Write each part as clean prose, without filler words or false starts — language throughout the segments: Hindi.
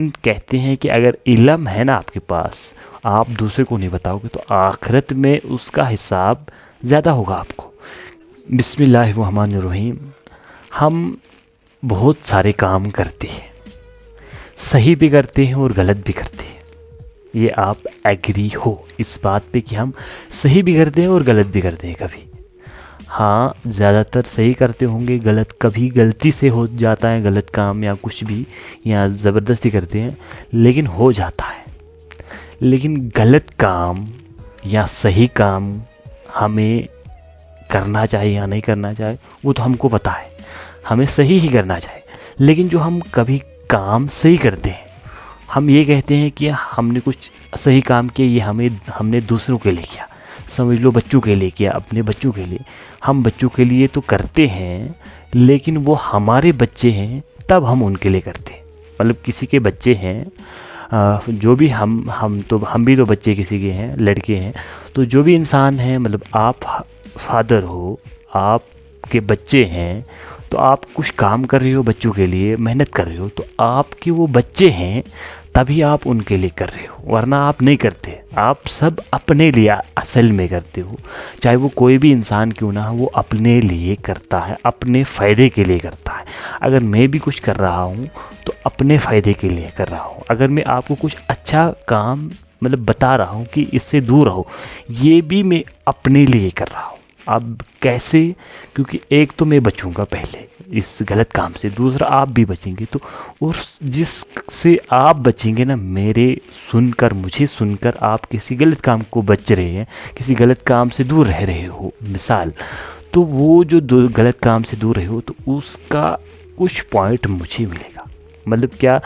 कहते हैं कि अगर इल्म है ना आपके पास, आप दूसरे को नहीं बताओगे तो आखिरत में उसका हिसाब ज़्यादा होगा आपको। बिस्मिल्लाहिर्रहमानिर्रहीम। हम बहुत सारे काम करते हैं, सही भी करते हैं और गलत भी करते हैं। ये आप एग्री हो इस बात पे कि हम सही भी करते हैं और गलत भी करते हैं कभी। हाँ, ज़्यादातर सही करते होंगे, गलत कभी गलती से हो जाता है गलत काम या कुछ भी, या ज़बरदस्ती करते हैं लेकिन हो जाता है। लेकिन गलत काम या सही काम हमें करना चाहिए या नहीं करना चाहिए वो तो हमको पता है, हमें सही ही करना चाहिए। लेकिन जो हम कभी काम सही करते हैं, हम ये कहते हैं कि हमने कुछ सही काम किया, ये हमने दूसरों के लिए किया, समझ लो बच्चों के लिए किया, अपने बच्चों के लिए। हम बच्चों के लिए तो करते हैं लेकिन वो हमारे बच्चे हैं तब हम उनके लिए करते हैं। मतलब किसी के बच्चे हैं, जो भी हम भी तो बच्चे किसी के हैं, लड़के हैं। तो जो भी इंसान है, मतलब आप फादर हो, आपके बच्चे हैं, तो आप कुछ काम कर रहे हो बच्चों के लिए, मेहनत कर रहे हो, तो आपके वो बच्चे हैं तभी आप उनके लिए कर रहे हो, वरना आप नहीं करते। आप सब अपने लिए असल में करते हो, चाहे वो कोई भी इंसान क्यों ना हो, वो अपने लिए करता है, अपने फ़ायदे के लिए करता है। अगर मैं भी कुछ कर रहा हूँ तो अपने फ़ायदे के लिए कर रहा हूँ। अगर मैं आपको कुछ अच्छा काम मतलब बता रहा हूँ कि इससे दूर रहो, ये भी मैं अपने लिए कर रहा हूँ। अब कैसे? क्योंकि एक तो मैं बचूंगा पहले इस गलत काम से, दूसरा आप भी बचेंगे। तो और जिससे आप बचेंगे ना, मुझे सुनकर आप किसी गलत काम को बच रहे हैं, किसी गलत काम से दूर रह रहे हो मिसाल, तो वो जो गलत काम से दूर रहे हो तो उसका कुछ पॉइंट मुझे मिलेगा। मतलब क्या,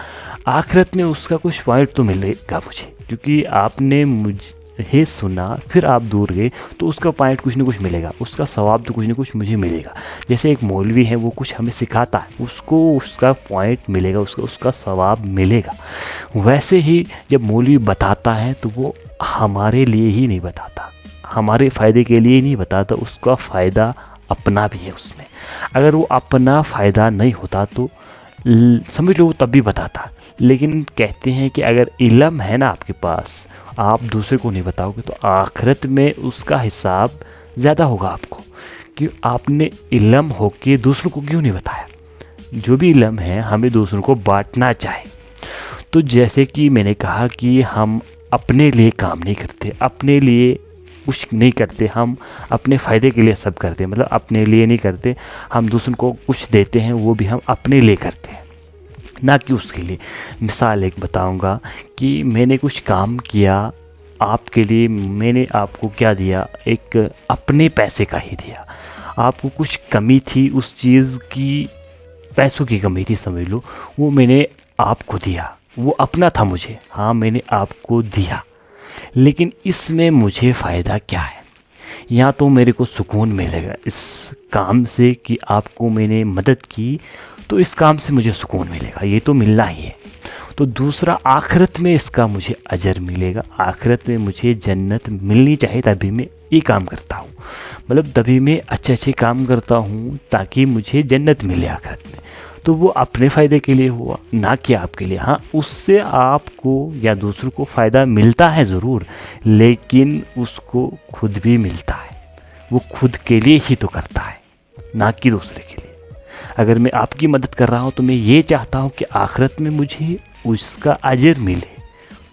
आखिरत में उसका कुछ पॉइंट तो मिलेगा मुझे, क्योंकि आपने मुझे सुना फिर आप दूर गए तो उसका पॉइंट कुछ ना कुछ मिलेगा, उसका सवाब तो कुछ ना कुछ मुझे मिलेगा। जैसे एक मौलवी है, वो कुछ हमें सिखाता है, उसको उसका पॉइंट मिलेगा, उसका सवाब मिलेगा। वैसे ही जब मौलवी बताता है तो वो हमारे लिए ही नहीं बताता, हमारे फ़ायदे के लिए ही नहीं बताता, उसका फ़ायदा अपना भी है उसमें। अगर वो अपना फ़ायदा नहीं होता तो समझ लो तब भी बताता। लेकिन कहते हैं कि अगर इल्म है ना आपके पास, आप दूसरे को नहीं बताओगे तो आखिरत में उसका हिसाब ज़्यादा होगा आपको, कि आपने इल्म होके दूसरों को क्यों नहीं बताया। जो भी इल्म है हमें दूसरों को बांटना चाहिए। तो जैसे कि मैंने कहा कि हम अपने लिए काम नहीं करते, अपने लिए कुछ नहीं करते, हम अपने फ़ायदे के लिए सब करते हैं। मतलब अपने लिए नहीं करते, हम दूसरों को कुछ देते हैं वो भी हम अपने लिए करते हैं, ना कि उसके लिए। मिसाल एक बताऊंगा कि मैंने कुछ काम किया आपके लिए, मैंने आपको क्या दिया, एक अपने पैसे का ही दिया। आपको कुछ कमी थी उस चीज़ की, पैसों की कमी थी समझ लो, वो मैंने आपको दिया, वो अपना था मुझे, हाँ मैंने आपको दिया। लेकिन इसमें मुझे फ़ायदा क्या है? या तो मेरे को सुकून मिलेगा इस काम से कि आपको मैंने मदद की, तो इस काम से मुझे सुकून मिलेगा, ये तो मिलना ही है। तो दूसरा, आखिरत में इसका मुझे अजर मिलेगा, आखिरत में मुझे जन्नत मिलनी चाहिए, तभी मैं ये काम करता हूँ। मतलब तभी मैं अच्छे अच्छे काम करता हूँ ताकि मुझे जन्नत मिले आखिरत में। तो वो अपने फ़ायदे के लिए हुआ, ना कि आपके लिए। हाँ, उससे आपको या दूसरों को फ़ायदा मिलता है ज़रूर, लेकिन उसको खुद भी मिलता है, वो खुद के लिए ही तो करता है, ना कि दूसरे के लिए। अगर मैं आपकी मदद कर रहा हूँ तो मैं ये चाहता हूँ कि आखिरत में मुझे उसका अजर मिले,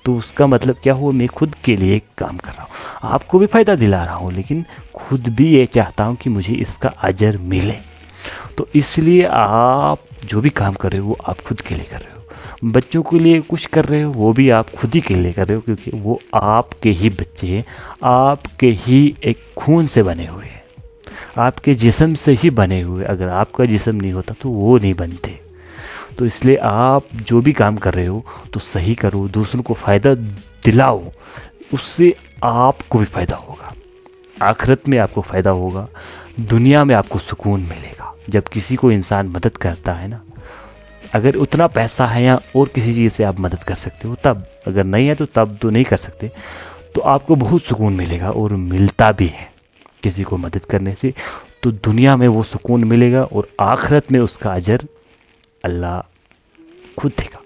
तो उसका मतलब क्या हुआ, मैं खुद के लिए काम कर रहा हूँ, आपको भी फ़ायदा दिला रहा हूँ, लेकिन खुद भी ये चाहता हूँ कि मुझे इसका अजर मिले। तो इसलिए आप जो भी काम कर रहे हो वो आप खुद के लिए कर रहे हो, बच्चों के लिए कुछ कर रहे हो वो भी आप खुद ही के लिए कर रहे हो, क्योंकि वो आपके ही बच्चे हैं, आपके ही एक खून से बने हुए हैं, आपके जिस्म से ही बने हुए। अगर आपका जिस्म नहीं होता तो वो नहीं बनते। तो इसलिए आप जो भी काम कर रहे हो तो सही करो, दूसरों को फ़ायदा दिलाओ, उससे आपको भी फ़ायदा होगा, आखिरत में आपको फ़ायदा होगा, दुनिया में आपको सुकून मिलेगा। जब किसी को इंसान मदद करता है ना, अगर उतना पैसा है या और किसी चीज़ से आप मदद कर सकते हो तब, अगर नहीं है तो तब तो नहीं कर सकते, तो आपको बहुत सुकून मिलेगा, और मिलता भी है किसी को मदद करने से। तो दुनिया में वो सुकून मिलेगा और आखिरत में उसका अजर अल्लाह खुद देगा,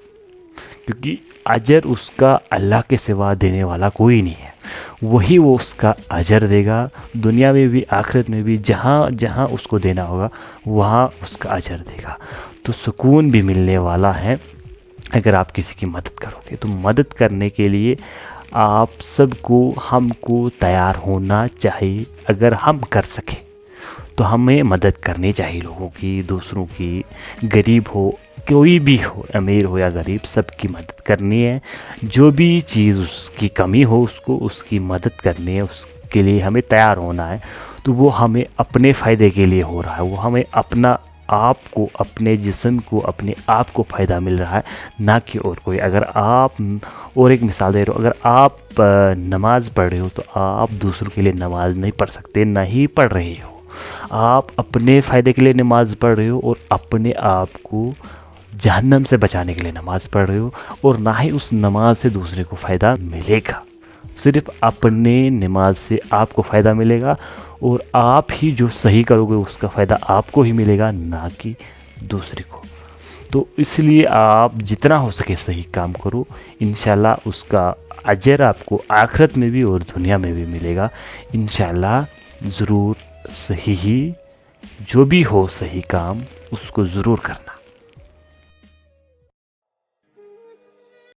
क्योंकि अजर उसका अल्लाह के सिवा देने वाला कोई नहीं है। वही वो उसका अजर देगा, दुनिया में भी आखिरत में भी, जहाँ जहाँ उसको देना होगा वहाँ उसका अजर देगा। तो सुकून भी मिलने वाला है अगर आप किसी की मदद करोगे। तो मदद करने के लिए आप सबको, हमको तैयार होना चाहिए। अगर हम कर सकें तो हमें मदद करनी चाहिए लोगों की, दूसरों की। गरीब हो, कोई भी हो, अमीर हो या गरीब, सबकी मदद करनी है। जो भी चीज़ उसकी कमी हो उसको उसकी मदद करनी है, उसके लिए हमें तैयार होना है। तो वो हमें अपने फ़ायदे के लिए हो रहा है, वो हमें अपना आप को, अपने जिस्म को, अपने आप को फ़ायदा मिल रहा है, ना कि और कोई। अगर आप, और एक मिसाल दे रहा हूँ, अगर आप नमाज़ पढ़ रहे हो तो आप दूसरों के लिए नमाज़ नहीं पढ़ सकते, नहीं पढ़ रहे हो। आप अपने फ़ायदे के लिए नमाज़ पढ़ रहे हो और अपने आप को जहन्नम से बचाने के लिए नमाज़ पढ़ रहे हो, और ना ही उस नमाज से दूसरे को फ़ायदा मिलेगा। सिर्फ अपने नमाज से आपको फ़ायदा मिलेगा, और आप ही जो सही करोगे उसका फ़ायदा आपको ही मिलेगा, ना कि दूसरे को। तो इसलिए आप जितना हो सके सही काम करो, इंशाल्लाह उसका अजर आपको आखिरत में भी और दुनिया में भी मिलेगा। इंशाल्लाह ज़रूर सही ही, जो भी हो सही काम उसको ज़रूर करना।